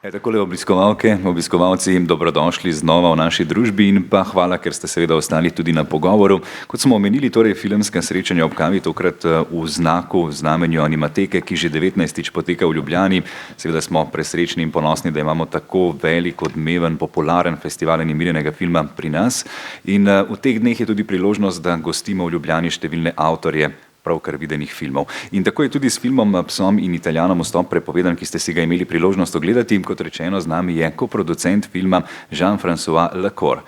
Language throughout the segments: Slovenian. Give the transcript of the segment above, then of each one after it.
Takole obiskovalke, obiskovalci, dobrodošli znova v naši družbi in pa hvala, ker ste seveda ostali tudi na pogovoru. Kot smo omenili, torej filmska srečanja ob kavi, tokrat v znaku, v znamenju Animateke, ki že 19. poteka v Ljubljani. Seveda smo presrečni in ponosni, da imamo tako velik, odmeven, popularen festival animiranega filma pri nas. In v teh dneh je tudi priložnost, da gostimo v Ljubljani številne avtorje pravkar videnih filmov. In tako je tudi s filmom Psom in Italijanom vstop prepovedan, ki ste si ga imeli priložnost ogledati. Kot rečeno, z nami je koproducent filma Jean-François Lacor.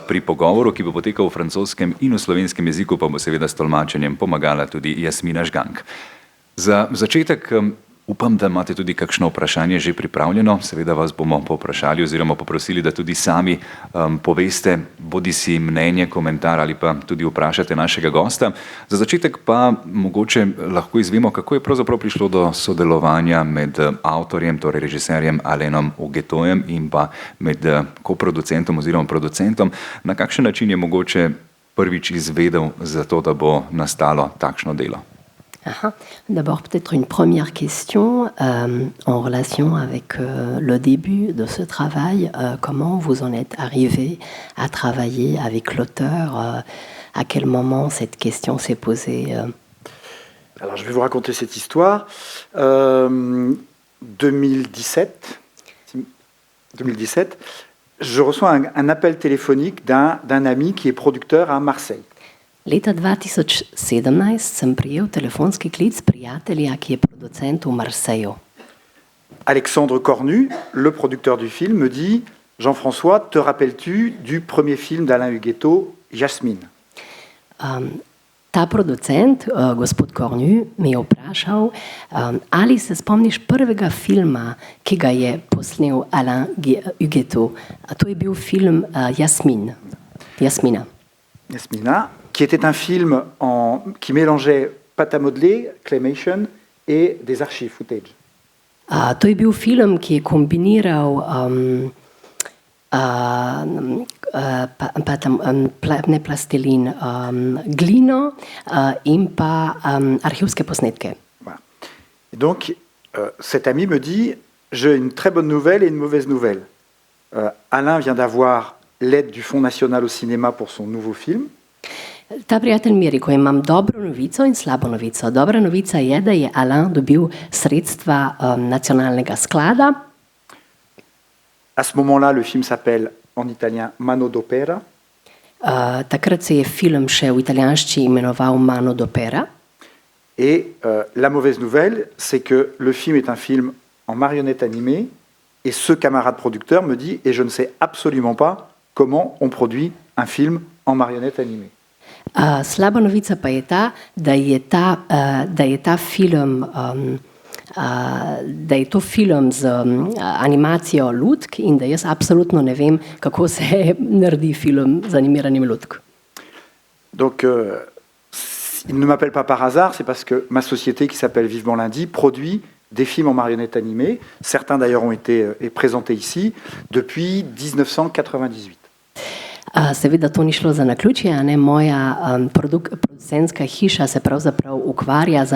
Pri pogovoru, ki bo potekal v francoskem in v slovenskem jeziku, pa bo seveda s tolmačenjem pomagala tudi Jasmina Žgank. Za začetek upam, da imate tudi kakšno vprašanje že pripravljeno. Seveda vas bomo povprašali oziroma poprosili, da tudi sami poveste bodisi mnenje, komentar ali pa tudi vprašate našega gosta. Za začetek pa mogoče lahko izvemo, kako je pravzaprav prišlo do sodelovanja med avtorjem, torej režiserjem Alainem Huguetojem in pa med koproducentom oziroma producentom. Na kakšen način je mogoče prvič izvedel za to, da bo nastalo takšno delo? D'abord, peut-être une première question en relation avec le début de ce travail. Comment vous en êtes arrivé à travailler avec l'auteur? À quel moment cette question s'est posée? Alors, je vais vous raconter cette histoire. 2017, je reçois un appel téléphonique d'un ami qui est producteur à Marseille. Leta 2017 sem prijel telefonski klic prijatelja, ki je producent v Marseju. Alexandre Cornu, le producteur du film, me dit « Jean-François, te rappelles-tu du premier film d'Alain Huguetto, Jasmine ?» Ta producent, gospod Cornu, me je vprašal, ali se spomniš prvega filma, ki ga je posnel Alain Huguetto. To je bil film Jasmina. Qui était un film qui mélangeait pâte à modeler, claymation et des archives, footage. To je bil film, ki je kombiniral ne plastelin, glino in pa arhivske posnetke. Voilà. Et donc, cet ami me dit, j'ai une très bonne nouvelle et une mauvaise nouvelle. Alain vient d'avoir l'aide du Fonds national au cinéma pour son nouveau film. Ta prijatelj mi je rekel, imam dobro novico in slabo novico. Dobra novica je, da je Alain dobil sredstva nacionalnega sklada. À ce moment-là, le film s'appelle en italien Mano d'Opera. Takrat se je film še v italijanščini imenoval Mano d'Opera. Et la mauvaise nouvelle, c'est que le film est un film en marionnette animée et ce camarade producteur me dit, et je ne sais absolument pas comment on produit un film en marionnette animée. Slaba novica pa je ta, da je ta film, da je to film z animacijo lutk in da jaz absolutno ne vem, kako se naredi film z animiranjem lutk. Donc, il ne m'appelle pas par hasard, c'est parce que ma société qui s'appelle Vivement Lundi produit des films en marionnette animée. Certains d'ailleurs ont été présentés ici depuis 1998. Seveda to ni šlo za naključje, moja producentska hiša se pravzaprav ukvarja z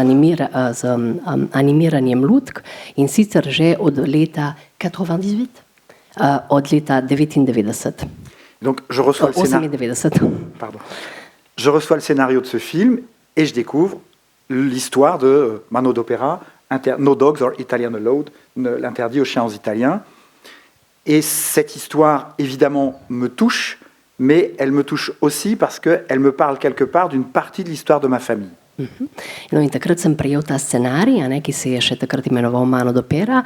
animiranjem lutk in sicer že od leta 98, od leta 99. Donc je reçois le scénario de ce film et je découvre l'histoire de Mano d'Opera, No Dogs or Italian Allowed, l'interdit aux chiens aux Italiens. Et cette histoire évidemment me touche, mais elle me touche aussi parce qu'elle me parle quelque part d'une partie de l'histoire de ma famille. No in takrat sem prejel ta scenarij, ki se je še takrat imenoval Mano d'Opera,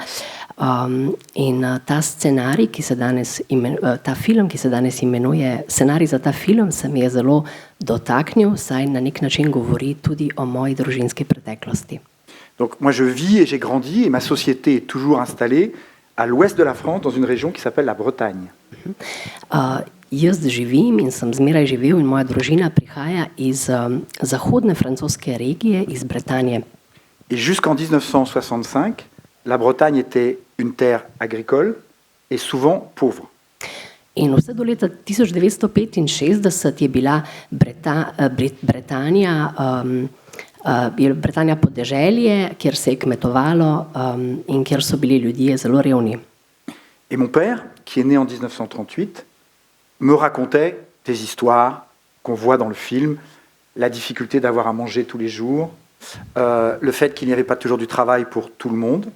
in ta scenarij, ta film, ki se danes imenuje, scenarij za ta film se mi je zelo dotaknil, saj na nek način govori tudi o moji družinski preteklosti. Donc moi je vis et j'ai grandi et ma société est toujours installée à l'ouest de la France dans une région qui s'appelle la Bretagne. Jaz živim in sem zmeraj živel in moja družina prihaja iz zahodne francoske regije, iz Bretanije. Et jusqu'en 1965, la Bretagne était une terre agricole et souvent pauvre. In vse do leta 1965 je bila Bretanija podeželje, kjer se je kmetovalo in kjer so bili ljudje zelo revni. Et mon père, qui est né en 1938, me racontait des histoires qu'on voit dans le film, la difficulté d'avoir à manger tous les jours, le fait qu'il n'y avait pas toujours du travail pour tout le monde.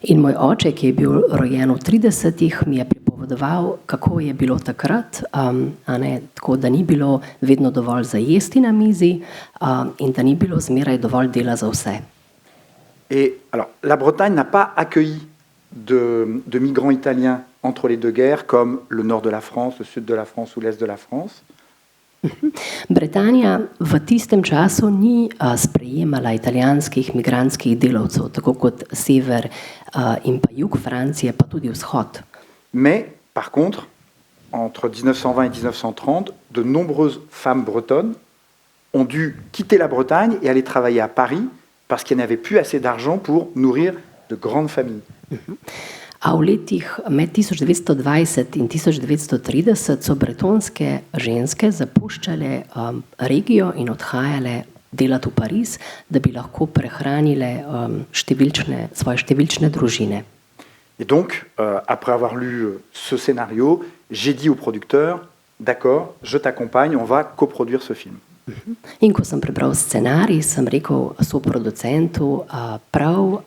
In moj oče, ki je bil rojen v 30-ih, mi je pripovedoval, kako je bilo takrat, tako da ni bilo vedno dovolj za jesti na mizi in da ni bilo zmeraj dovolj dela za vse. Et alors, la Bretagne n'a pas accueilli de migrants italiens entre les deux guerres, comme le nord de la France, le sud de la France ou l'est de la France. Britanija v tistem času ni sprejemala italijanskih migrantskih delavcev, tako kot sever in pa jug Francije, pa tudi vzhod. Mais, par contre, entre 1920 et 1930, de nombreuses femmes bretonnes ont dû quitter la Bretagne et aller travailler à Paris parce qu'elles n'avaient plus assez d'argent pour nourrir de grandes familles. A v letih med 1920 in 1930 so bretonske ženske zapuščale regijo in odhajale delati v Pariz, da bi lahko prehranile svoje številčne družine. Et donc, après avoir lu ce scénario, j'ai dit au producteur, d'accord, je t'accompagne, on va coproduire ce film. In ko sem prebral scenarij, sem rekel soproducentu, prav,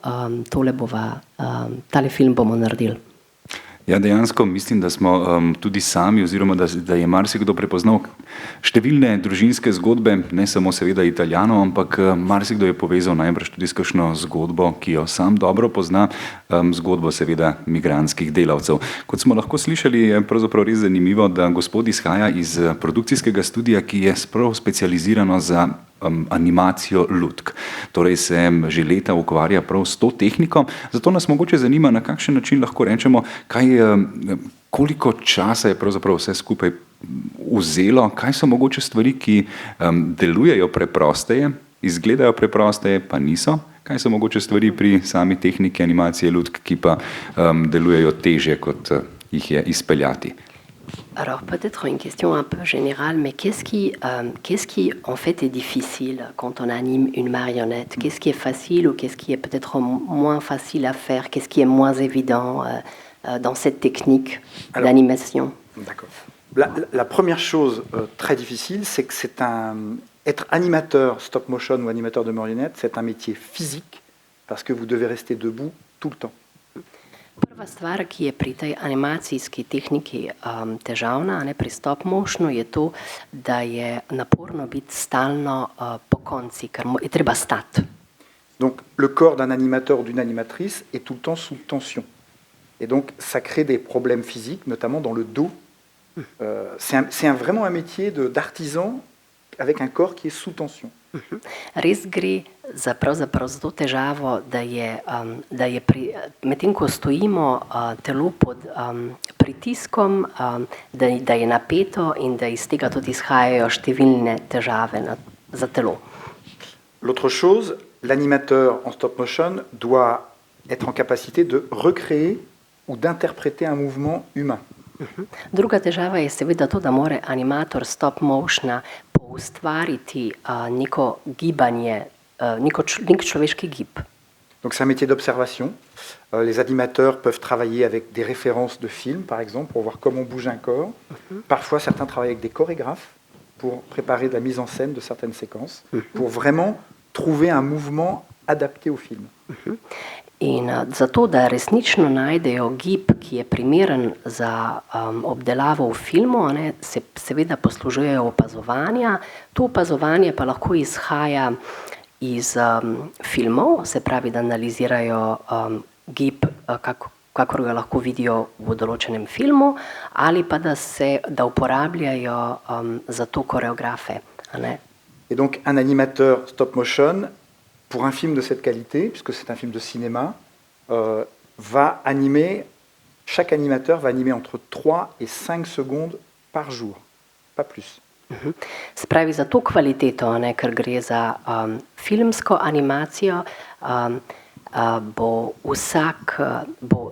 tale film bomo naredili. Ja, dejansko mislim, da smo tudi sami, oziroma da je marsikdo prepoznal številne družinske zgodbe, ne samo seveda Italijanov, ampak marsikdo je povezal najbrž tudi s kakšno zgodbo, ki jo sam dobro pozna, zgodbo seveda migrantskih delavcev. Kot smo lahko slišali, je pravzaprav res zanimivo, da gospod izhaja iz produkcijskega studija, ki je prav specializirano za animacijo lutk. Torej se že leta ukvarja prav s to tehniko, zato nas mogoče zanima, na kakšen način lahko rečemo, koliko časa je pravzaprav vse skupaj vzelo, kaj so mogoče stvari, ki delujejo preprosteje, izgledajo preprosteje, pa niso, kaj so mogoče stvari pri sami tehniki animacije lutk, ki pa delujejo težje, kot jih je izpeljati. Alors peut-être une question un peu générale, mais qu'est-ce qui en fait est difficile quand on anime une marionnette? Qu'est-ce qui est facile ou qu'est-ce qui est peut-être moins facile à faire? Qu'est-ce qui est moins évident dans cette technique d'animation? D'accord. La première chose très difficile, c'est que être animateur stop motion ou animateur de marionnette, c'est un métier physique parce que vous devez rester debout tout le temps. Prva stvar, ki je pri tej animacijski tehniki težavna, pri stop motionu, je to, da je naporno biti stalno pokonci, ker je treba stati. Donc le corps d'un animateur ou d'une animatrice est tout le temps sous tension. Et donc ça crée des problèmes physiques, notamment dans le dos. C'est vraiment un métier d'artisan avec un corps qui est sous tension. Res gre za pravzaprav za to težavo, da je medtem ko stojimo telo pod pritiskom, da je napeto in da iz tega tudi izhajajo številne težave za telo. L'autre chose, l'animateur en stop motion doit être en capacité de recréer ou d'interpréter un mouvement humain. Druga težava je seveda to, da mora animator stop motiona ustvariti neko gibanje, nek človeški gib. Donc c'est un métier d'observation. Les animateurs peuvent travailler avec des références de films, par exemple, pour voir comment bouge un corps. Parfois, certains travaillent avec des chorégraphes pour préparer la mise en scène de certaines séquences, pour vraiment trouver un mouvement adapté au film. In zato, da resnično najdejo gib, ki je primeren za obdelavo v filmu, se seveda poslužujejo opazovanja. To opazovanje pa lahko izhaja iz filmov, se pravi, da analizirajo gib, kakor ga lahko vidijo v določenem filmu, ali pa da uporabljajo za to koreografe. Et donc un animateur stop motion, pour un film de cette qualité, puisque c'est un film de cinéma, chaque animateur va animer entre 3 et 5 secondes par jour, pas plus. Se pravi, za to kvaliteto, ker gre za filmsko animacijo, bo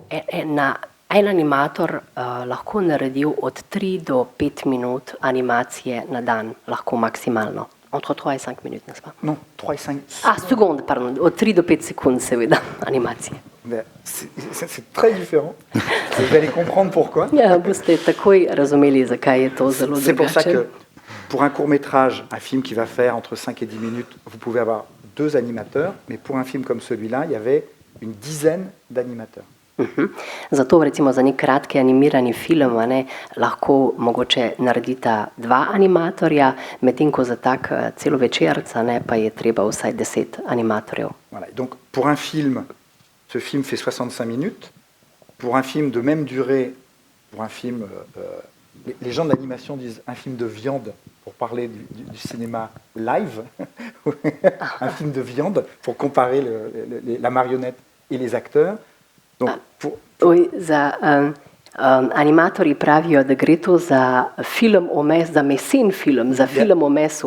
en animator lahko naredil od 3 do 5 minut animacije na dan, lahko maksimalno. Entre 3 et 5 minutes, n'est-ce pas? Non, 3 et 5 secondes. Secondes, pardon. Od 3 do 5 sekund, seveda, animacije. Mais c'est très différent. Vous allez comprendre pourquoi. Ja, boste takoj razumeli, zakaj je to zelo C'est pour ça drugače. que pour un court-métrage, un film qui va faire entre 5 et 10 minutes, vous pouvez avoir 2 animateurs, mais pour un film comme celui-là, il y avait une dizaine d'animateurs. Zato recimo za nek kratki animirani film lahko mogoče naredita 2 animatorja, medtem ko za tak celovečerc pa je treba vsaj 10 animatorjev. Voilà. Donc pour un film, ce film fait 65 minutes. Pour un film de même durée, pour un film, les gens de l'animation disent un film de viande pour parler du cinéma live, un film de viande pour comparer la marionnette et les acteurs. Donc, Za animatorji pravijo, da gre to za film vmes, za mesen film, za film vmes.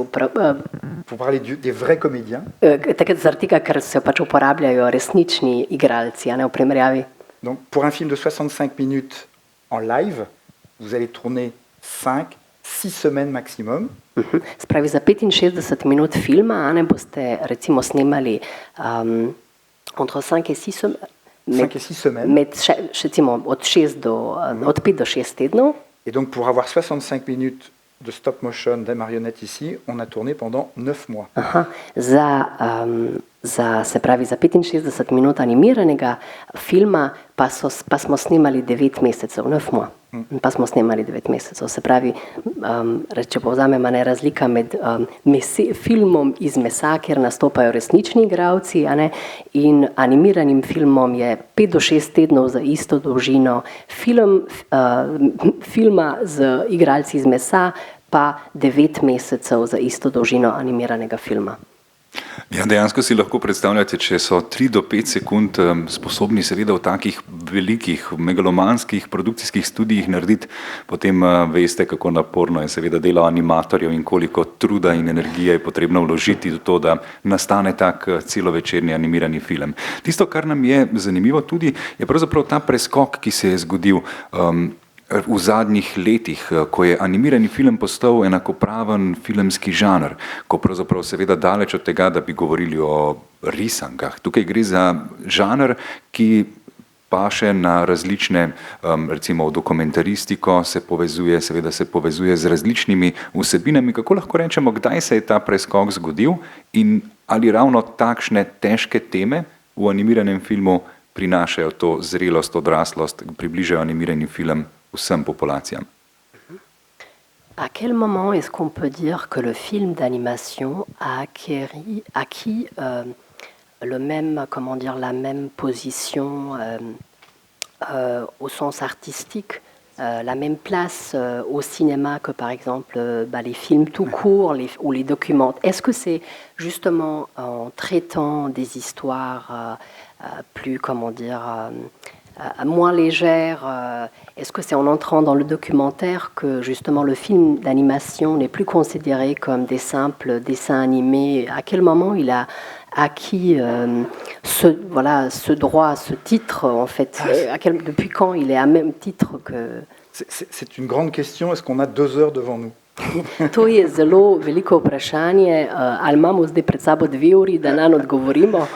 Pour parler des vrais comédiens. Zaradi tega, ker se pač uporabljajo resnični igralci, v primerjavi. Donc, pour un film de 65 minutes en live, vous allez tourner 5-6 semaines maximum. Spravi, za 65 minut filma boste recimo snemali entre 5 et 6 semaines. 5 et 6 semaines. Recimo od 5 do 6 tednov. Et donc, pour avoir 65 minutes de stop motion des marionnettes ici, on a tourné pendant 9 mois. Se pravi, za 65 minut animiranega filma pa smo snemali 9 mesecev, 9 mois. Pa smo snemali 9 mesecev. Se pravi, če povzamemo, razlika med filmom iz mesa, kjer nastopajo resnični igralci, in animiranim filmom je 5 do 6 tednov za isto dolžino, filma z igralci iz mesa pa 9 mesecev za isto dolžino animiranega filma. Ja, dejansko si lahko predstavljate, če so 3 do 5 sekund sposobni seveda v takih velikih, megalomanskih produkcijskih studijih narediti, potem veste, kako naporno je seveda delo animatorjev in koliko truda in energije je potrebno vložiti v to, da nastane tak celovečerni animirani film. Tisto, kar nam je zanimivo tudi, je pravzaprav ta preskok, ki se je zgodil v zadnjih letih, ko je animirani film postal enakopraven filmski žanr, ko pravzaprav seveda daleč od tega, da bi govorili o risankah. Tukaj gre za žanr, ki paše na različne, recimo v dokumentaristiko se povezuje z različnimi vsebinami. Kako lahko rečemo, kdaj se je ta preskok zgodil in ali ravno takšne težke teme v animiranem filmu prinašajo to zrelost, odraslost, približajo animirani film vsem populacijam. À quel moment est-ce qu'on peut dire que le film d'animation a acquis le même, comment dire, la même position au sens artistique, la même place au cinéma que par exemple les films tout court ou les documents? Est-ce que c'est justement en traitant des histoires plus, comment dire, moins légères, est-ce que c'est en entrant dans le documentaire que justement le film d'animation n'est plus considéré comme des simples dessins animés? À quel moment il a acquis ce droit, ce titre en fait? Depuis quand il est à même titre que... C'est une grande question. Est-ce qu'on a 2 heures devant nous? To je zelo veliko vprašanje. Ali imamo zdaj pred sabo 2 uri, da nanj odgovorimo?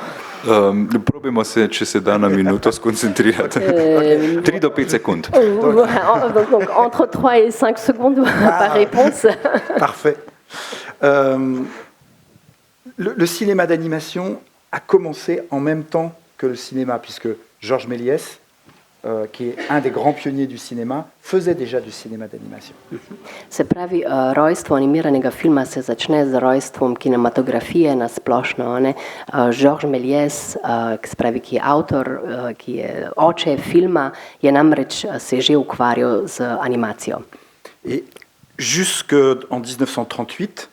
Probajmo se, če se da na minuto skoncentrirati. 3 do 5 sekund. Donc, entre 3 et 5 secondes par réponse. Parfait. Le cinéma d'animation a commencé en même temps que le cinéma, puisque Georges Méliès, qui est un des grands pionniers du cinéma, faisait déjà du cinéma d'animation. Se pravi, rojstvo animiranega filma se začne z rojstvom kinematografije na splošno. Georges Méliès, se pravi, ki je avtor, ki je oče filma, je namreč se že ukvarjal z animacijo. Et jusqu'en 1938,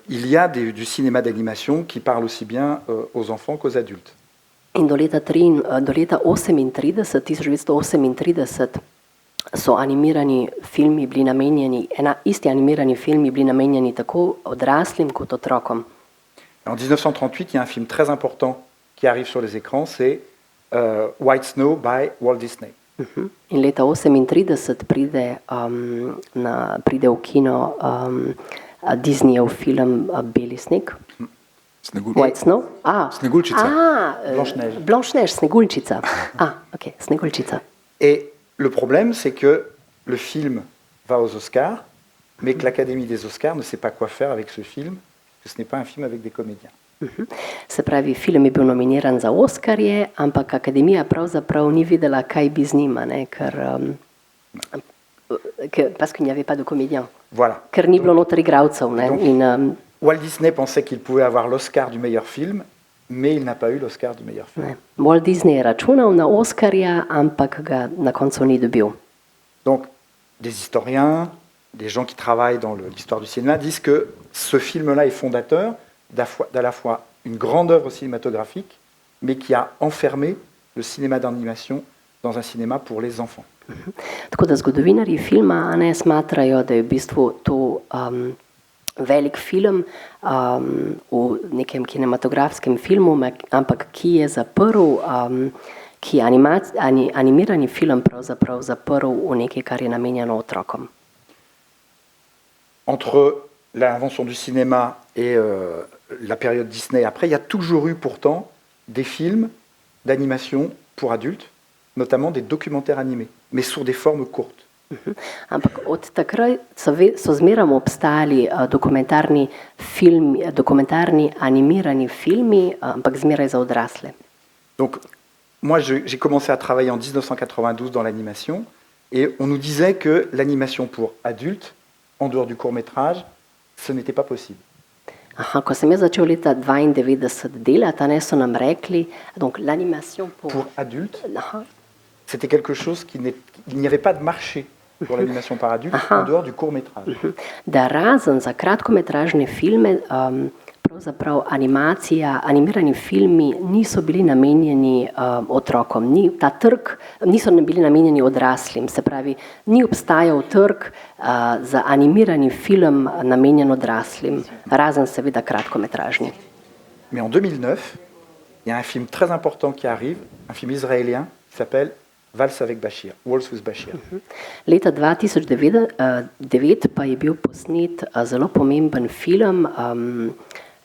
il y a du cinéma d'animation qui parle aussi bien aux enfants qu'aux adultes. In do leta 1938 so animirani filmi bili namenjeni, isti animirani filmi bili namenjeni tako odraslim kot otrokom. En 1938, il y a un film très important qui arrive sur les écrans, c'est White Snow by Walt Disney. In leta 1938 pride v kino Disneyev film Beli sneg. White Snow? Sneguljčica. Blanche-Neige. Blanche-Neige, Sneguljčica. Ok, Sneguljčica. Et le problème, c'est que le film va aux Oscars, mais que l'Académie des Oscars ne sait pas quoi faire avec ce film, que ce n'est pas un film avec des comédiens. Se pravi, film je bil nominiran za Oskarje, ampak akademija pravzaprav ni videla, kaj bi z njima, ne, parce qu'il n'y avait pas de comédien. Voilà. Ker ni bilo noter igralcev, ne, Donc, Walt Disney pensait qu'il pouvait avoir l'Oscar du meilleur film, mais il n'a pas eu l'Oscar du meilleur film. ne. Walt Disney je računal na Oskarja, ampak ga na koncu ni dobil. Donc, des historiens, des gens qui travaillent dans l'histoire du cinéma disent que ce film-là est fondateur d'à la fois une grande œuvre cinématographique, mais qui a enfermé le cinéma d'animation dans un cinéma pour les enfants. Tako da zgodovinarji filma ne smatrajo, da je v bistvu to velik film v nekem kinematografskem filmu, ampak ki je zaprl, ki je animirani film pravzaprav zaprl v nekaj, kar je namenjeno otrokom. Entre l'invention du cinéma et la période Disney après, il y a toujours eu pourtant des films d'animation pour adultes, notamment des documentaires animés, mais sous des formes courtes. Ampak od takrat so zmerom obstajali dokumentarni animirani filmi, ampak zmeraj za odrasle. Donc, moi, j'ai commencé à travailler en 1992 dans l'animation, et on nous disait que l'animation pour adultes, en dehors du court-métrage, ce n'était pas possible. Ko sem jaz začel leta 1992 delati, so nam rekli, donc l'animation pour adultes, c'était quelque chose il n'y avait pas de marché pour l'animation par adultes en dehors du court-métrage. Da razen za kratkometražne filme, pravzaprav animirani filmi niso bili namenjeni otrokom. Ta trg niso bili namenjeni odraslim, se pravi, ni obstajal trg za animirani film namenjen odraslim, razen seveda kratkometražni. Mais en 2009, il y a un film très important qui arrive, un film israélien qui s'appelle Vals avec Bashir, Waltz with Bashir. Leta 2009 pa je bil posnet zelo pomemben film,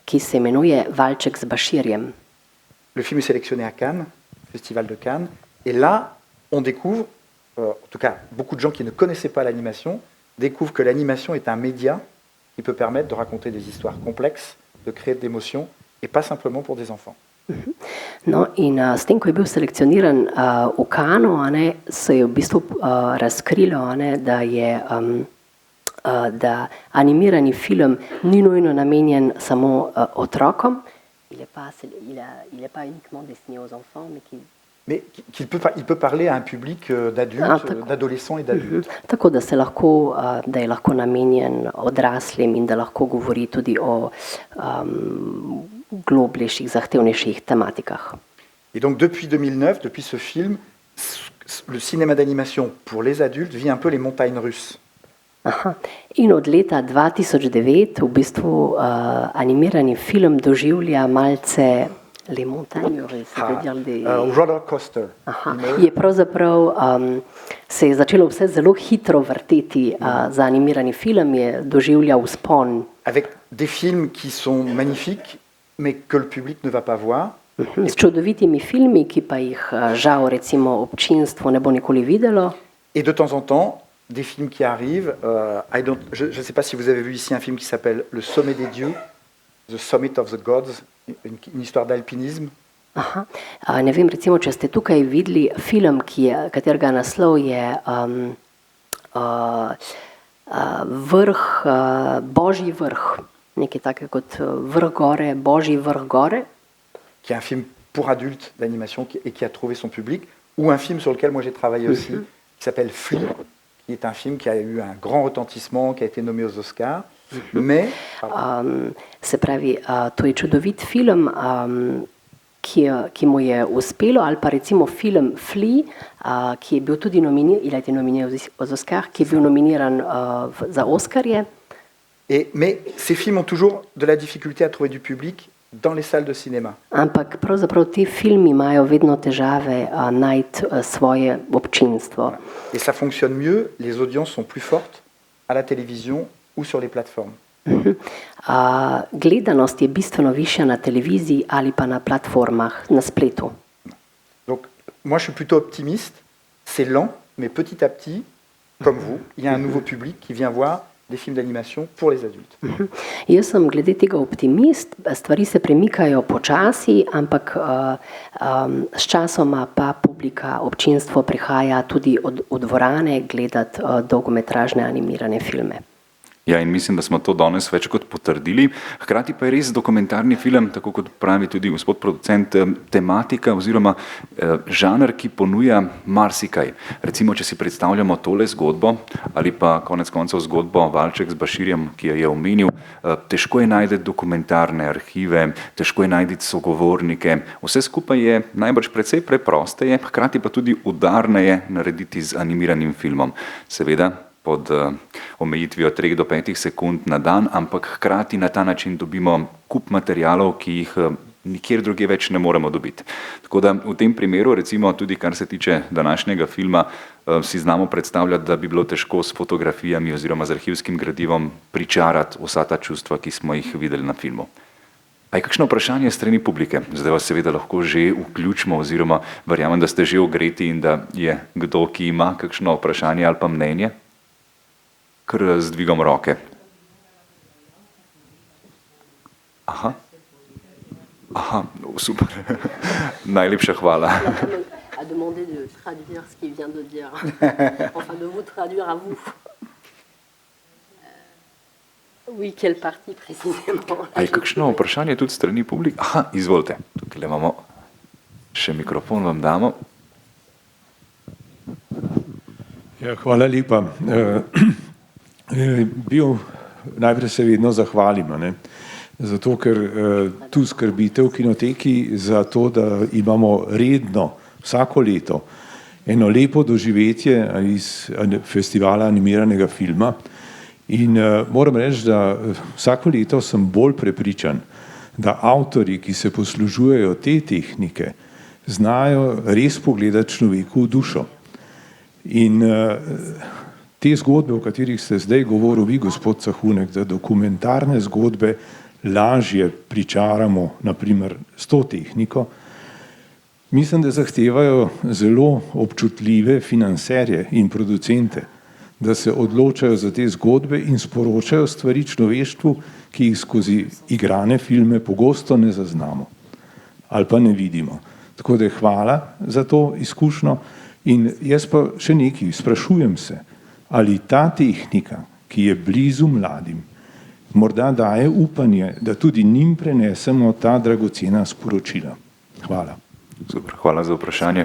qui s'appelle Valček z Bashirjem. Le film est sélectionné à Cannes, Festival de Cannes, et là, on découvre, en tout cas, beaucoup de gens qui ne connaissaient pas l'animation, découvrent que l'animation est un média qui peut permettre de raconter des histoires complexes, de créer de l'émotion, et pas simplement pour des enfants. No, in s tem, ko je bil selekcioniran v Cannu, se je v bistvu razkrilo, da animirani film ni nujno namenjen samo otrokom. Il est pas uniquement destiné aux enfants, mais qu'il peut parler à un public d'adultes, d'adolescents et d'adultes. Tako da je lahko namenjen odraslim in da lahko govori tudi o globlješih, zahtevnejših tematikah. Et donc depuis 2009, depuis ce film, le cinéma d'animation pour les adultes vit un peu les montagnes russes. In od leta 2009 v bistvu animirani film doživlja malce les montagnes russes, roller coaster. Je pravzaprav se je začelo vse zelo hitro vrteti, za animirani film je doživljal vzpon. Avec des films qui sont magnifiques, mais que le public ne va pas voir. S čudovitimi filmi, ki pa jih žal recimo občinstvo ne bo nikoli videlo. Et de temps en temps, des films qui arrivent. Je ne sais pas si vous avez vu ici un film qui s'appelle Le Sommet des Dieux, The Summit of the Gods, une histoire d'alpinisme. Ne vem, recimo, če ste tukaj videli film, katerega naslov je Božji vrh, nekaj takega kot vrh gore, Božji vrh gore. Qui est un film pour adultes d'animation et qui a trouvé son public, ou un film sur lequel moi j'ai travaillé aussi, qui s'appelle Flea, qui est un film qui a eu un grand retentissement, qui a été nommé aux Oscars, mais... Se pravi, to je čudovit film, ki mu je uspelo, ali pa recimo film Flea, ki je bil tudi nominiran aux Oscars, ki je bil nominiran za Oskarje. Mais ces films ont toujours de la difficulté à trouver du public dans les salles de cinéma. Ampak pravzaprav ti filmi imajo vedno težave najti svoje občinstvo. Et ça fonctionne mieux, les audiences sont plus fortes à la télévision ou sur les plateformes. Gledanost je bistveno višja na televiziji ali pa na platformah, na spletu. Donc, moi, je suis plutôt optimiste. C'est lent, mais petit à petit, comme vous, il y a un nouveau public qui vient voir des films d'animation pour les adultes. Jaz sem glede tega optimist, stvari se premikajo počasi, ampak s časoma pa publika, občinstvo prihaja tudi v dvorane gledati dolgometražne animirane filme. Ja, in mislim, da smo to danes več kot potrdili. Hkrati pa je res dokumentarni film, tako kot pravi tudi gospod producent, tematika oziroma žanr, ki ponuja marsikaj. Recimo, če si predstavljamo tole zgodbo ali pa konec koncev zgodbo Valček z Baširjem, ki jo je omenil, težko je najti dokumentarne arhive, težko je najti sogovornike. Vse skupaj je najbrž precej preprosteje, hkrati pa tudi udarneje narediti z animiranim filmom. Seveda, pod omejitvijo 3 do 5 sekund na dan, ampak hkrati na ta način dobimo kup materialov, ki jih nikjer drugje več ne moremo dobiti. Tako da v tem primeru, recimo tudi kar se tiče današnjega filma, si znamo predstavljati, da bi bilo težko s fotografijami oziroma z arhivskim gradivom pričarati vsa ta čustva, ki smo jih videli na filmu. A je kakšno vprašanje strani publike? Zdaj vas seveda lahko že vključimo oziroma verjamem, da ste že ogreti in da je kdo, ki ima kakšno vprašanje ali pa mnenje. Kar z dvigom roke. Aha, super. Najlepša hvala. A demander de traduire ce qu'il vient de dire. Enfin, de vous traduire à vous. Oui, quelle partie précisément? A je kakšno vprašanje tudi strani publike? Aha, izvolite. Tukaj imamo še mikrofon, vam damo. Ja, hvala lepa. Najprej se vedno zahvalim, zato ker tu skrbite v kinoteki za to, da imamo redno vsako leto eno lepo doživetje iz festivala animiranega filma in moram reči, da vsako leto sem bolj prepričan, da avtorji, ki se poslužujejo te tehnike, znajo res pogledati človeku v dušo. In te zgodbe, o katerih ste zdaj govoril vi, gospod Cahunek, da dokumentarne zgodbe lažje pričaramo, naprimer s to tehniko, mislim, da zahtevajo zelo občutljive financerje in producente, da se odločajo za te zgodbe in sporočajo stvari človeštvu, ki jih skozi igrane filme pogosto ne zaznamo ali pa ne vidimo. Tako da hvala za to izkušnjo in jaz pa še nekaj sprašujem se, ali ta tehnika, ki je blizu mladim, morda daje upanje, da tudi njim prenesemo ta dragocena sporočila. Hvala. Super, hvala za vprašanje.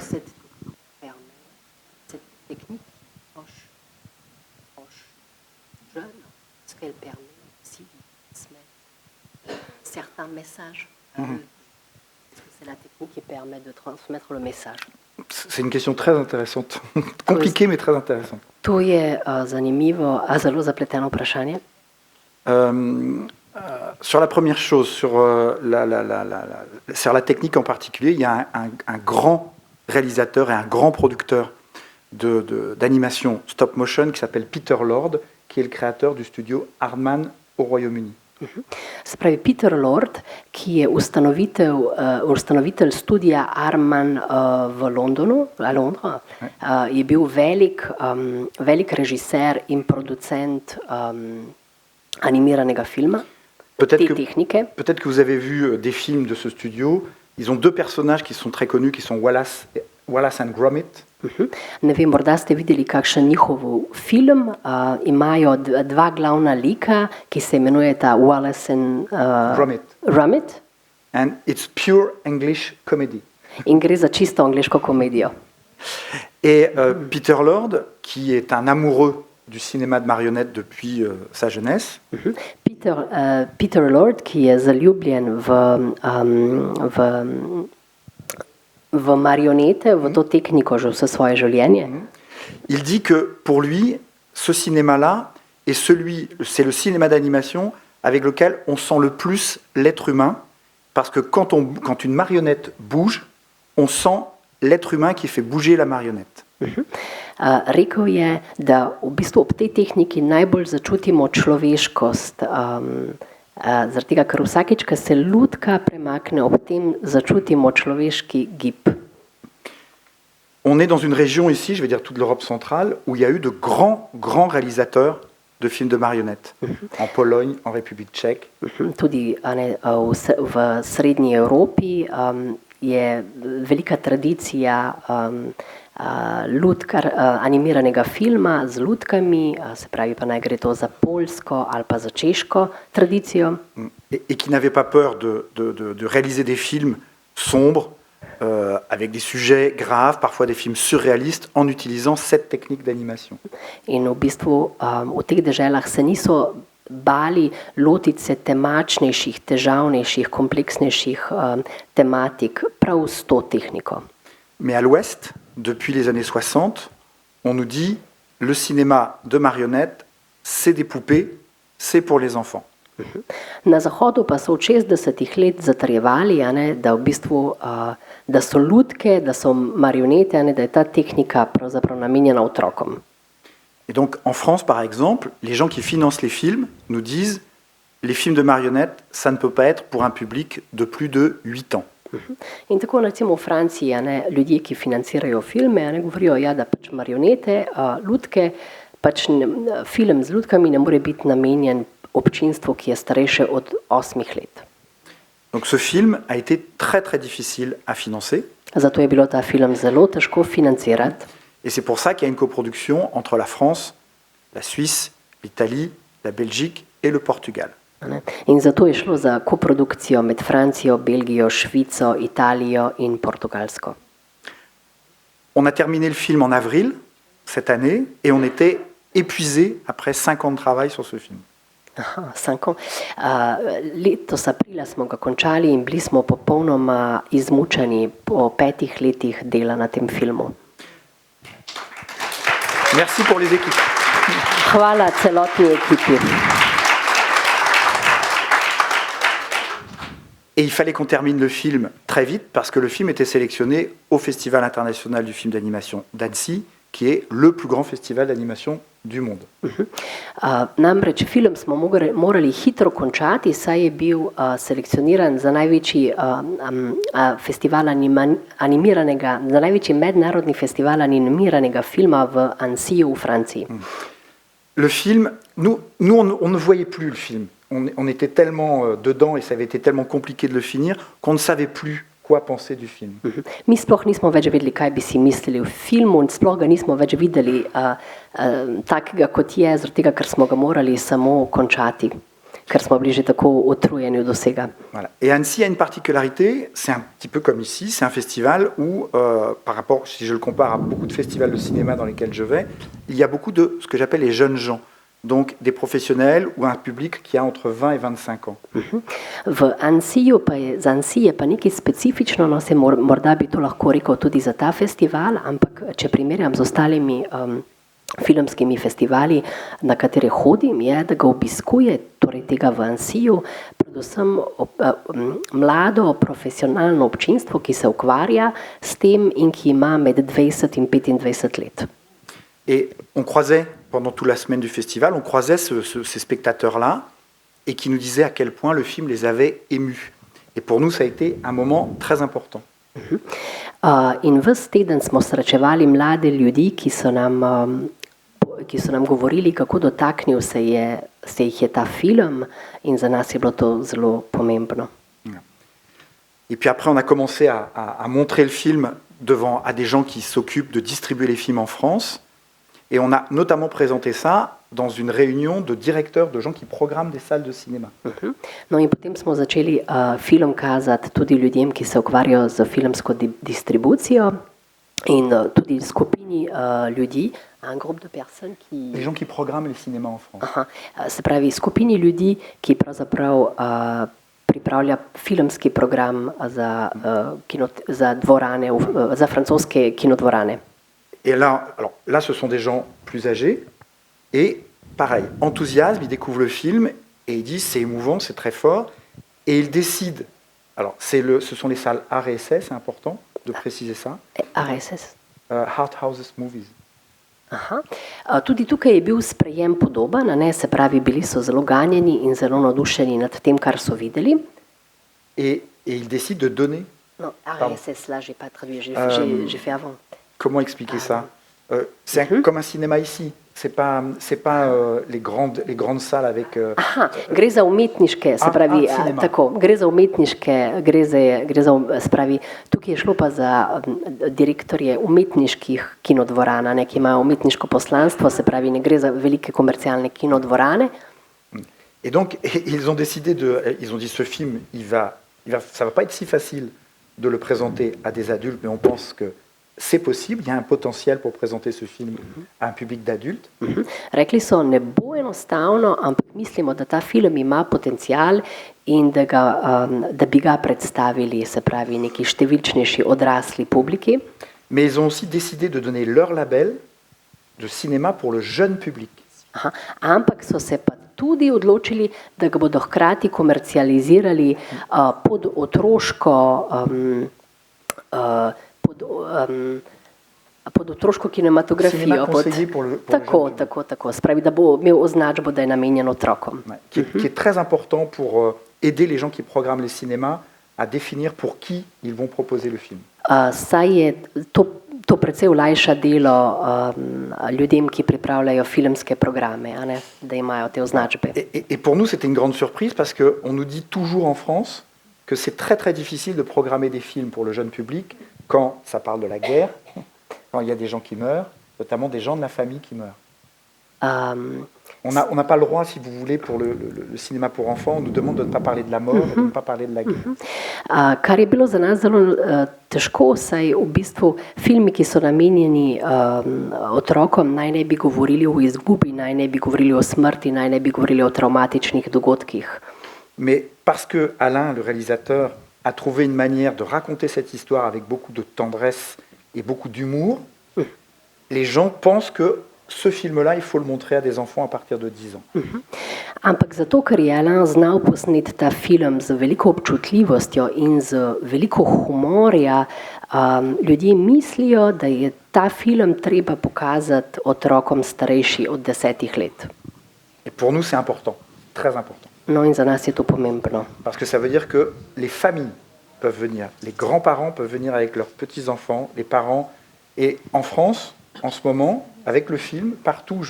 C'est une question très intéressante. Compliquée, mais très intéressante. To je zanimivo, a zelo zapleteno vprašanje. Sur la première chose, sur la technique en particulier, il y a un grand réalisateur et un grand producteur d'animation stop motion qui s'appelle Peter Lord, qui est le créateur du studio Aardman au Royaume-Uni. Se pravi, Peter Lord, ki je ustanovitelj studija Aardman v Londonu, je bil velik režiser in producent animiranega filma, te tehnike. Peut-être que vous avez vu des films de ce studio. Ils ont deux personnages qui sont très connus, qui sont Wallace and Gromit. Ne vem, morda ste videli kakšen njihov film. Imajo dva glavna lika, ki se imenujeta Wallace and Gromit. And it's pure English comedy. In gre za čisto angleško komedijo. Et Peter Lord, qui est un amoureux du cinéma de marionnettes depuis sa jeunesse. Peter Lord, ki je zaljubljen v marionete, v to tehniko že vse svoje življenje. Il dit que pour lui, ce cinéma-là c'est le cinéma d'animation avec lequel on sent le plus l'être humain, parce que quand une marionnette bouge, on sent l'être humain qui fait bouger la marionnette. Rekel je, da v bistvu ob tej tehniki najbolj začutimo človeškost, zaradi tega, ker vsakič, ko se lutka premakne, ob tem začutimo človeški gib. On est dans une région ici, je vais dire toute l'Europe centrale, où il y a eu de grands réalisateurs de films de marionnettes. En Pologne, en République tchèque. Tudi v srednji Evropi je velika tradicija animiranega filma z lutkami, se pravi pa naj gre to za poljsko ali pa za češko tradicijo. Et qui n'avaient pas peur de réaliser des films sombres, avec des sujets graves, parfois des films surréalistes, en utilisant cette technique d'animation. In v bistvu v teh deželah se niso bali lotiti se temačnejših, težavnejših, kompleksnejših tematik prav s to tehniko. Mais à l'Ouest, depuis les années 60, on nous dit le cinéma de marionnettes, c'est des poupées, c'est pour les enfants. Na Zahodu pa so od 60 let zatrjevali, da v bistvu da so lutke, da so marionete, da je ta tehnika pravzaprav namenjena otrokom. Et donc en France, par exemple, les gens qui financent les films nous disent les films de marionnettes, ça ne peut pas être pour un public de plus de 8 ans. In tako recimo v Franciji, ljudje, ki financirajo filme, govorijo, da pač marionete, lutke, pač film z lutkami ne more biti namenjen občinstvu, ki je starejše od 8 let. Donc ce film a été très difficile à financer. Zato je bilo ta film zelo težko financirati. Et c'est pour ça qu'il y a une coproduction entre la France, la Suisse, l'Italie, la Belgique et le Portugal. In zato je šlo za koprodukcijo med Francijo, Belgijo, Švico, Italijo in Portugalsko. On a terminé le film en avril cette année et on était épuisé après 5 ans de travail sur ce film. Letos aprila smo ga končali in bili smo popolnoma izmučeni po 5 letih dela na tem filmu. Merci pour les équipes. Hvala celotni ekipi. Et il fallait qu'on termine le film très vite parce que le film était sélectionné au Festival international du film d'animation d'Annecy, qui est le plus grand festival d'animation du monde. Namreč film smo morali hitro končati, saj je bil selekcioniran za največji festival animiranega, za največji mednarodni festival animiranega filma v Annecyju v Franciji. Le film, nous on ne voyait plus le film. On était tellement dedans et ça avait été tellement compliqué de le finir qu'on ne savait plus quoi penser du film. Mi sploh nismo več vedeli, kaj bi si mislili v filmu in sploh ga nismo več videli takega, kot je, zaradi tega, ker smo ga morali samo končati, ker smo bili že tako utrujeni od vsega. Voilà. Et Annecy a une particularité, c'est un petit peu comme ici, c'est un festival où, par rapport, si je le compare à beaucoup de festivals de cinéma dans lesquels je vais, il y a beaucoup de ce que j'appelle les jeunes gens. Donc des professionnels ou un public qui a entre 20 et 25 ans. V Annecyju za Annecy je pa nekaj specifično, no se morda bi to lahko rekel tudi za ta festival, ampak če primerjam z ostalimi filmskimi festivali, na katere hodim, je, da ga obiskuje, torej tega v Annecyju, predvsem mlado profesionalno občinstvo, ki se ukvarja s tem in ki ima med 20 in 25 let. Et on croisait, pendant toute la semaine du festival, on croisait ces spectateurs-là et qui nous disaient à quel point le film les avait émus. Et pour nous, ça a été un moment très important. In ves teden smo srečevali mlade ljudi, ki so nam govorili, kako dotaknil se jih je ta film in za nas je bilo to zelo pomembno. Et puis après, on a commencé à montrer le film à des gens qui s'occupent de distribuer les films en France. Et on a notamment présenté ça dans une réunion de directeurs, de gens qui programment des salles de cinéma. No in potem smo začeli film kazati tudi ljudem, ki se ukvarjajo z filmsko distribucijo in tudi skupini ljudi, un groupe de personnes qui... Les gens qui programment les cinémas en France. Se pravi, skupini ljudi, ki pravzaprav pripravlja filmski program za dvorane, za francoske kinodvorane. Et là, ce sont des gens plus âgés et pareil, enthousiasme, ils découvrent le film et ils disent c'est émouvant, c'est très fort et ils décident. Alors ce sont les salles RSS, c'est important de préciser ça. RSS. art houses movies. Aha. Tudi tukaj je bil sprejem podoben, a ne, se pravi, bili so zelo ganjeni in zelo navdušeni nad tem, kar so videli. Et ils décident de donner. No, Pardon. là, j'ai pas traduit, j'ai fait avant. Comment expliquer ça? C'est comme un cinéma ici. C'est pas les grandes salles avec. Aha, gre za umetniške, se pravi, cinema. tako, gre za umetniške, se pravi, tukaj je šlo pa za direktorje umetniških kinodvorana, ne, ki imajo umetniško poslanstvo, se pravi, ne gre za velike komercialne kinodvorane. Et donc, ils ont décidé ils ont dit ce film, ça va pas être si facile de le présenter à des adultes, mais on pense que c'est possible, il y a un potentiel pour présenter ce film à un public d'adultes. Rekli so, ne bo enostavno, ampak mislimo, da ta film ima potencial in da bi ga predstavili, se pravi, neki številčnejši odrasli publiki. Mais ils ont aussi décidé de donner leur label de cinéma pour le jeune public. Aha, ampak so se pa tudi odločili, da ga bodo hkrati komercializirali pod otroško pod otroško kinematografijo. Tako. Spravi, da bo imel označbo, da je namenjen otrokom. Qui est très important pour aider les gens qui programment les cinémas à définir pour qui ils vont proposer le film. Saj je to precej olajša delo ljudem, ki pripravljajo filmske programe, a ne, da imajo te označbe. Et pour nous, c'était une grande surprise parce qu'on nous dit toujours en France que c'est très très difficile de programmer des films pour le jeune public quand ça parle de la guerre, quand il y a des gens qui meurent, notamment des gens de la famille qui meurent. On n'a pas le droit, si vous voulez, pour le cinéma pour enfants, on nous demande de ne pas parler de la mort, de ne pas parler de la guerre. Kar je bilo za nas zelo težko, saj v bistvu filmi, ki so namenjeni otrokom, naj ne bi govorili o izgubi, naj ne bi govorili o smrti, naj ne bi govorili o travmatičnih dogodkih. Mais parce que Alain, le réalisateur, a trouvé une manière de raconter cette histoire avec beaucoup de tendresse et beaucoup d'humour, les gens pensent que ce film-là, il faut le montrer à des enfants à partir de 10 ans. Ampak zato, ker je Alain znal posneti ta film z veliko občutljivostjo in z veliko humorja, ljudje mislijo, da je ta film treba pokazati otrokom starejši od 10 let. Et pour nous, c'est important, très important. No in za nas je to pomembno. Parce que ça veut dire que les familles peuvent venir, les grands-parents peuvent venir avec leurs petits-enfants, les parents. Et en France, en ce moment, avec le film, partout où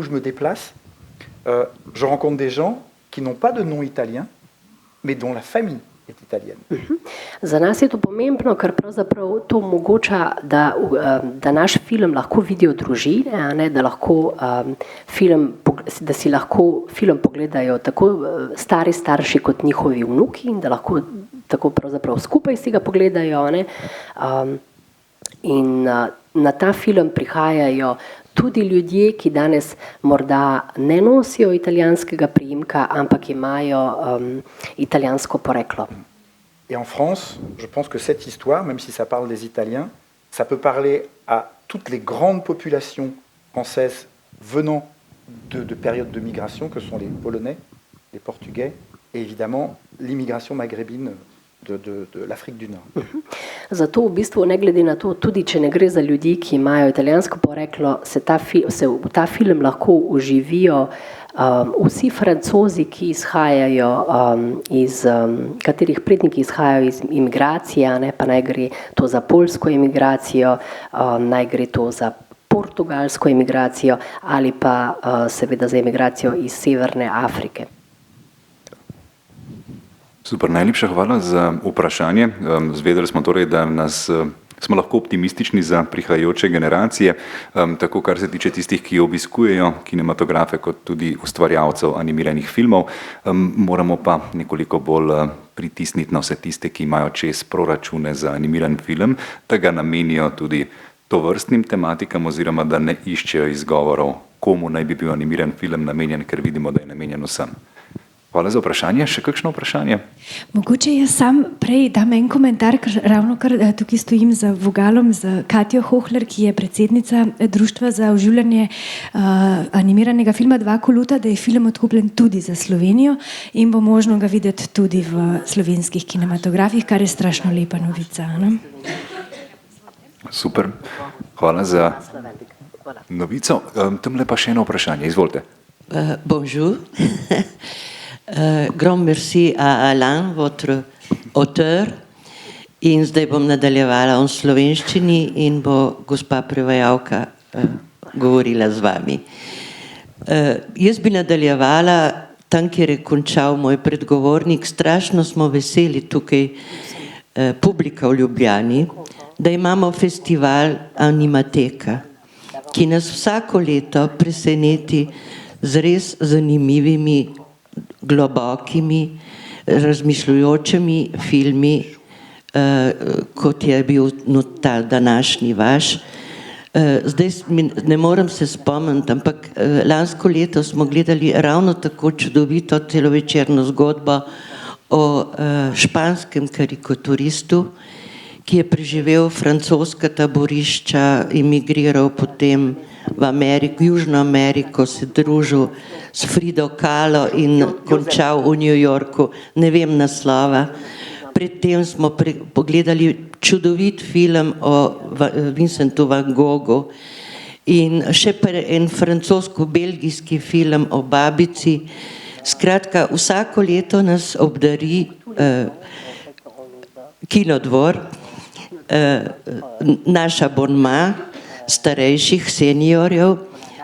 je me déplace, je rencontre des gens qui n'ont pas de nom italien, mais dont la famille est italienne. Za nas je to pomembno, ker pravzaprav to omogoča, da naš film lahko vidijo družine, a ne, da si lahko film pogledajo tako stari starši kot njihovi vnuki in da lahko tako pravzaprav skupaj si ga pogledajo, ne. In na ta film prihajajo tudi ljudje, ki danes morda ne nosijo italijanskega priimka, ampak imajo italijansko poreklo. Et en France, je pense que cette histoire, même si ça parle des Italiens, ça peut parler à toutes les grandes populations françaises venant de périodes de migration, que sont les Polonais, les Portugais, et évidemment l'immigration maghrébine de l'Afrique du Nord. Zato v bistvu, ne glede na to, tudi če ne gre za ljudi, ki imajo italijansko poreklo, se v ta film lahko uživijo vsi Francozi, ki izhajajo katerih predniki izhajajo iz imigracije, ne, pa naj gre to za poljsko imigracijo, naj gre to za portugalsko imigracijo ali pa seveda za imigracijo iz Severne Afrike. Super, najlepša hvala za vprašanje. Zvedeli smo torej, da smo lahko optimistični za prihajajoče generacije, tako kar se tiče tistih, ki obiskujejo kinematografe, kot tudi ustvarjalcev animiranih filmov. Moramo pa nekoliko bolj pritisniti na vse tiste, ki imajo čez proračune za animiran film, da ga namenijo tudi tovrstnim tematikam oziroma da ne iščejo izgovorov, komu naj bi bil animiran film namenjen, ker vidimo, da je namenjen vsem. Hvala za vprašanje. Še kakšno vprašanje? Mogoče jaz sam prej dam en komentar, ker ravno kar tukaj stojim za vogalom z Katjo Hohler, ki je predsednica Društva za oživljanje animiranega filma Dva koluta, da je film odkupljen tudi za Slovenijo in bo možno ga videti tudi v slovenskih kinematografih, kar je strašno lepa novica. No? Super, hvala za novico. Tamle pa še eno vprašanje, izvolite. Bonjour. Grand merci à Alain, votre auteur. In zdaj bom nadaljevala v slovenščini in bo gospa prevajalka govorila z vami. Jaz bi nadaljevala tam, kjer je končal moj predgovornik. Strašno smo veseli tukaj, publika v Ljubljani, da imamo festival Animateka, ki nas vsako leto preseneti z res zanimivimi, globokimi, razmišljujočimi filmi, kot je bil ta današnji vaš. Zdaj ne morem se spomniti, ampak lansko leto smo gledali ravno tako čudovito celovečerno zgodbo o španskem karikaturistu, ki je preživel francoska taborišča, emigriral potem v Ameriko, Južno Ameriko, se družil s Frido Kahlo in končal v New Yorku, ne vem naslova. Predtem smo pogledali čudovit film o Vincentu van Goghu in še en francosko-belgijski film o babici. Skratka, vsako leto nas obdari Kinodvor, naš abonma starejših seniorjev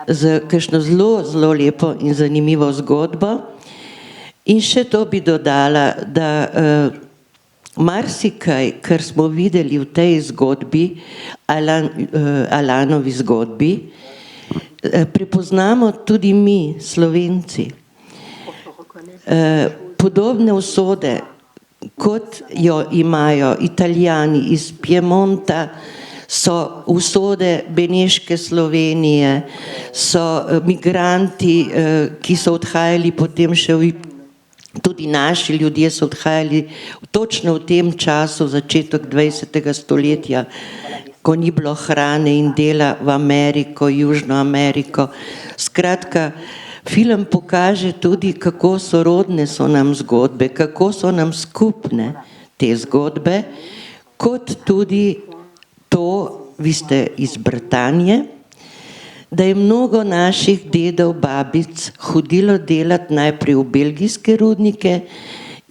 z kakšno zelo, zelo lepo in zanimivo zgodbo. In še to bi dodala, da marsikaj, kar smo videli v tej zgodbi, Alanovi zgodbi, prepoznamo tudi mi, Slovenci. Podobne usode, kot jo imajo Italijani iz Piemonta, so usode Beneške Slovenije, so migranti, ki so odhajali potem še tudi naši ljudje so odhajali točno v tem času, začetek 20. stoletja, ko ni bilo hrane in dela v Ameriko, Južno Ameriko. Skratka, film pokaže tudi, kako sorodne so nam zgodbe, kako so nam skupne te zgodbe, kot tudi to, vi ste iz Britanije, da je mnogo naših dedov, babic hodilo delati najprej v belgijske rudnike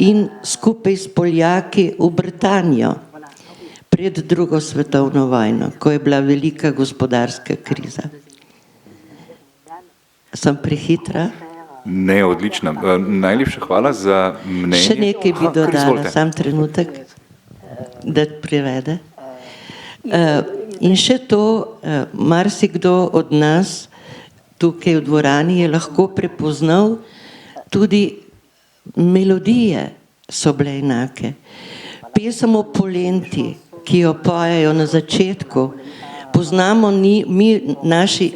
in skupaj s Poljaki v Britanijo pred drugo svetovno vojno, ko je bila velika gospodarska kriza. Sem prehitra? Ne, odlična. Najlepša hvala za mnenje. Še nekaj bi dodala, sam trenutek, da prevede. In še to, marsikdo od nas tukaj v dvorani je lahko prepoznal, tudi melodije so bile enake. Pesem o polenti, ki jo pojejo na začetku, poznamo mi, naši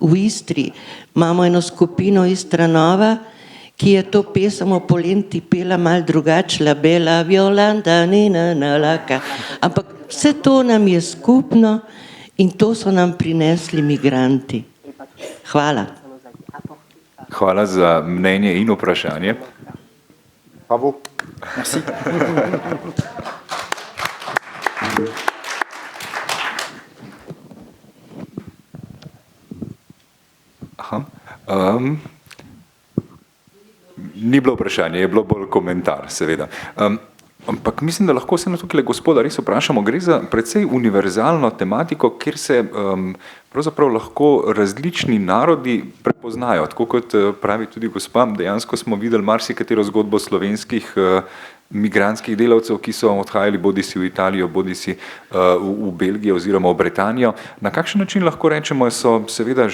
v Istri, imamo eno skupino Istra Nova, ki je to pesem o polenti pela malo drugače, la bella violanda, nina, nalaka. Ampak vse to nam je skupno in to so nam prinesli migranti. Hvala. Hvala za mnenje in vprašanje. Bravo. Merci. Aha. Ni bilo vprašanje, je bilo bolj komentar, seveda. Ampak mislim, da lahko se na tukaj gospoda res vprašamo. Gre za precej univerzalno tematiko, kjer se pravzaprav lahko različni narodi prepoznajo. Tako kot pravi tudi gospa, dejansko smo videli marsikatero zgodbo slovenskih migrantskih delavcev, ki so odhajali bodisi v Italijo, bodisi v Belgijo oziroma v Britanijo. Na kakšen način lahko rečemo, seveda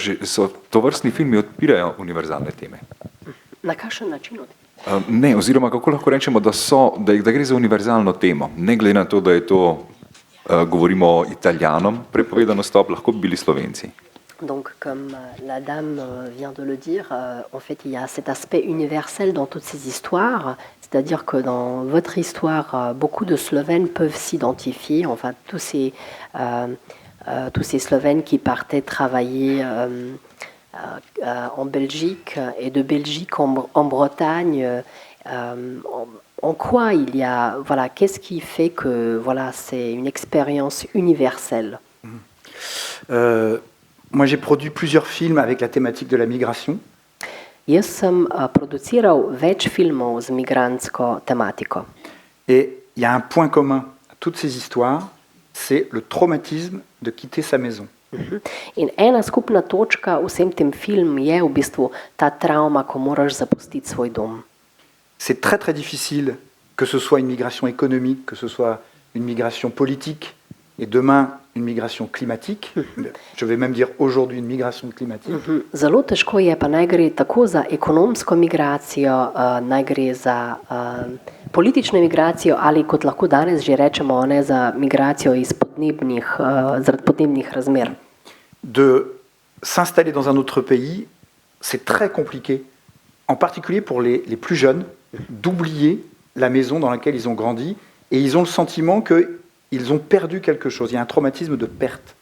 tovrstni filmi odpirajo univerzalne teme? Na kakšen način odpirajo? Ne, oziroma kako lahko rečemo, da gre za univerzalno temo, ne glede na to, da je to, govorimo o Italijanom, prepovedano stop, lahko bi bili Slovenci. Donc, comme la dame vient de le dire, en fait, il y a cet aspect universel dans toutes ces histoires, c'est-à-dire que dans votre histoire, beaucoup de Slovènes peuvent s'identifier, enfin, tous ces Slovènes qui partaient travailler en Belgique et de Belgique en Bretagne, en quoi il y a, voilà, qu'est-ce qui fait que, voilà, c'est une expérience universelle? Moi, j'ai produit plusieurs films avec la thématique de la migration. Jaz sem produciral več filmov z migrantsko tematiko. Et il y a un point commun à toutes ces histoires, c'est le traumatisme de quitter sa maison. In ena skupna točka vsem tem film je v bistvu ta travma, ko moraš zapustiti svoj dom. C'est très très difficile, que ce soit une migration économique, que ce soit une migration politique, et demain une migration climatique. Je vais même dire aujourd'hui une migration climatique. Zelo težko je, pa naj gre tako za ekonomsko migracijo, naj gre za politično migracijo ali kot lahko danes že rečemo, ne, za migracijo iz zaradi podnebnih razmer. De s'installer dans un autre pays, c'est très compliqué, en particulier pour les plus jeunes, d'oublier la maison dans laquelle ils ont grandi, et ils ont le sentiment qu'ils ont perdu quelque chose. Il y a un traumatisme de perte.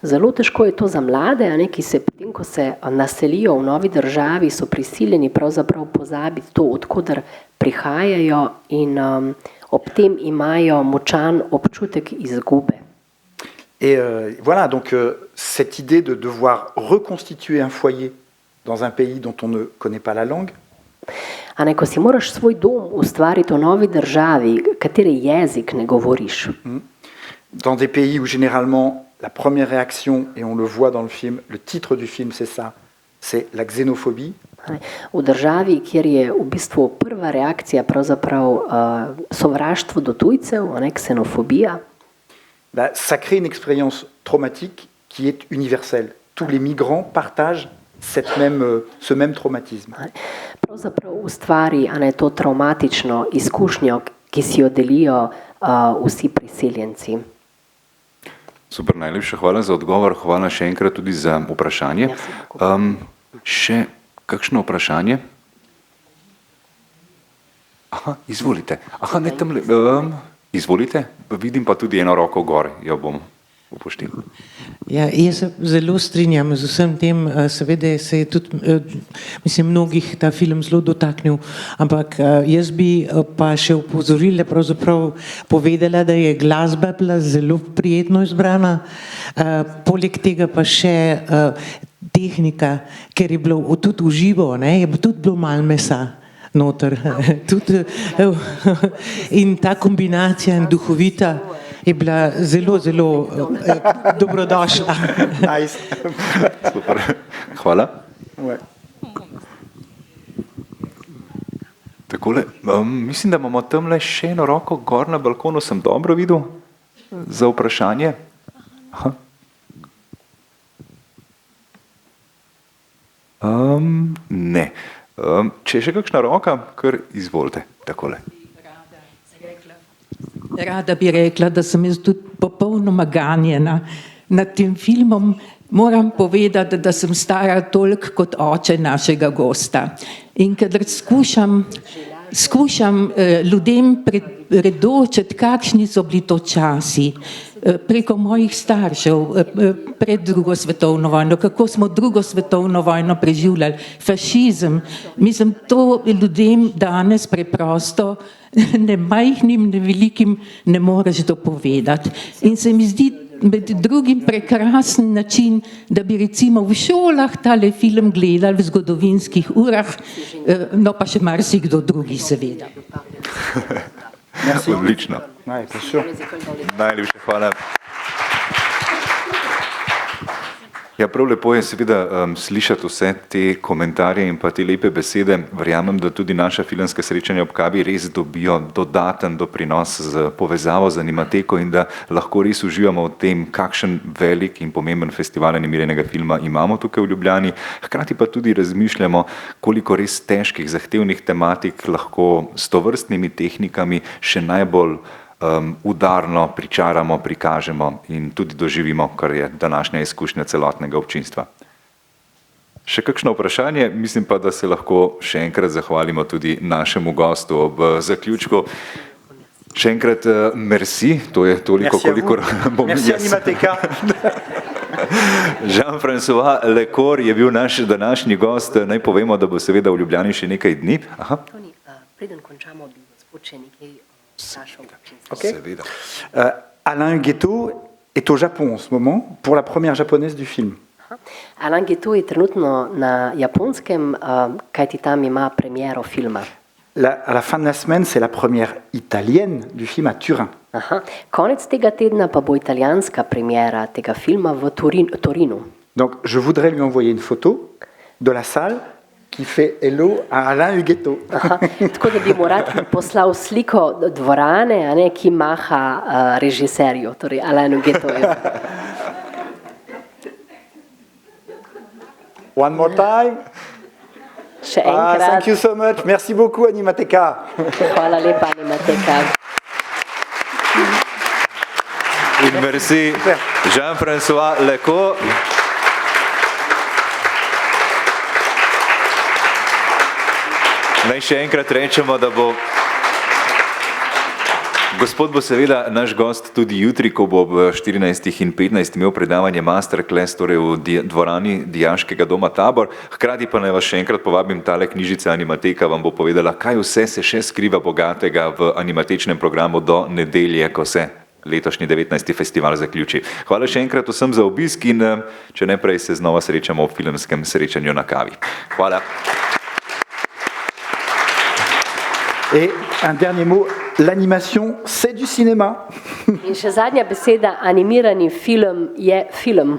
Zelo težko je to za mlade, ki se potem, ko se naselijo v novi državi, so prisiljeni pravzaprav pozabiti to, odkudar prihajajo, in ob tem imajo močan občutek izgube. Et voilà, donc cette idée de devoir reconstituer un foyer dans un pays dont on ne connaît pas la langue. Ko si moraš svoj dom ustvariti v novi državi, kateri jezik ne govoriš. Dans des pays où généralement la première réaction, et on le voit dans le film, le titre du film c'est ça, c'est la xénophobie. V državi, kjer je v bistvu prva reakcija pravzaprav sovraštvo do tujcev, ksenofobija. Ça crée une expérience traumatique qui est universelle. Tous les migrants partagent ce même traumatisme. Pravzaprav ustvari to traumatično izkušnjo, ki si jo delijo vsi priseljenci. Super, najlepša hvala za odgovor, hvala še enkrat tudi za vprašanje. Še kakšno vprašanje? Aha, izvolite. Aha, ne tamle. Izvolite, vidim pa tudi eno roko gor, jo bom upošteval. Ja, jaz se zelo strinjam z vsem tem, seveda se je tudi, mislim, mnogih ta film zelo dotaknil, ampak jaz bi pa še opozorila, pravzaprav povedala, da je glasba bila zelo prijetno izbrana, poleg tega pa še tehnika, ker je bilo tudi v živo, je tudi bilo malo mesa noter, tudi, in ta kombinacija in duhovita je bila zelo, zelo dobrodošla. Nice. Super, hvala. Ouais. Takole, mislim, da imamo tamle še eno roko gor na balkonu, sem dobro videl za vprašanje. Aha. Ne. Če je še kakšna roka, kar izvolite, takole. Rada bi rekla, da sem jaz tudi popolnoma ganjena nad tem filmom. Moram povedati, da sem stara toliko kot oče našega gosta. In kadar skušam ljudem predočiti, kakšni so bili to časi, preko mojih staršev, pred drugo svetovno vojno, kako smo drugo svetovno vojno preživljali, fašizem. Mislim, to ljudem danes preprosto, ne majhnim, ne velikim, ne moreš dopovedati. In se mi zdi med drugim prekrasen način, da bi recimo v šolah tale film gledali v zgodovinskih urah, no pa še marsikdo drugi seveda. Odlično. Najlepša hvala. Ja, prav lepo je seveda slišati vse te komentarje in pa te lepe besede. Verjamem, da tudi naša filmska srečanja ob kavi res dobijo dodaten doprinos z povezavo z Animateko in da lahko res uživamo v tem, kakšen velik in pomemben festival animiranega filma imamo tukaj v Ljubljani. Hkrati pa tudi razmišljamo, koliko res težkih, zahtevnih tematik lahko s tovrstnimi tehnikami še najbolj udarno pričaramo, prikažemo in tudi doživimo, kar je današnja izkušnja celotnega občinstva. Še kakšno vprašanje? Mislim pa, da se lahko še enkrat zahvalimo tudi našemu gostu ob zaključku. Še enkrat merci, to je toliko, kolikor bom jaz. Merci Animateka. Jean-François Lecor je bil naš današnji gost. Naj povemo, da bo seveda v Ljubljani še nekaj dni. Aha. Toni, preden končamo, bi gospod še nekaj vprašal. Okay. Alain Guettot est au Japon en ce moment pour la première japonaise du film. Alain Guiteau je trenutno na Japonskem, kajti tam ima premiero filma. À la fin de la semaine, c'est la première italienne du film à Turin. Aha. Konec tega tedna pa bo italijanska premiera tega filma v Torinu. Donc, je voudrais lui envoyer une photo de la salle qui fait hello à Alain Huguetto. Aha. Tako da bi mu rad poslal sliko dvorane, a ne, ki maha režiserju, torej Alainu Guittoju. One more time. Še Ah, enkrat. thank you so much. Merci beaucoup, Animateka. Hvala lepa, Animateka. In merci Jean-François Lecaux. Naj še enkrat rečemo, da bo gospod bo seveda naš gost tudi jutri, ko bo ob 14:15 imel predavanje Masterclass, torej v dvorani Dijaškega doma Tabor. Hkrati pa naj vas še enkrat povabim, tale knjižica Animateka vam bo povedala, kaj vse se še skriva bogatega v animatečnem programu do nedelje, ko se letošnji 19. festival zaključi. Hvala še enkrat vsem za obisk in če ne prej se znova srečamo v filmskem srečanju na kavi. Hvala. Et un dernier mot, l'animation, c'est du cinéma. In še zadnja beseda, animirani film je film.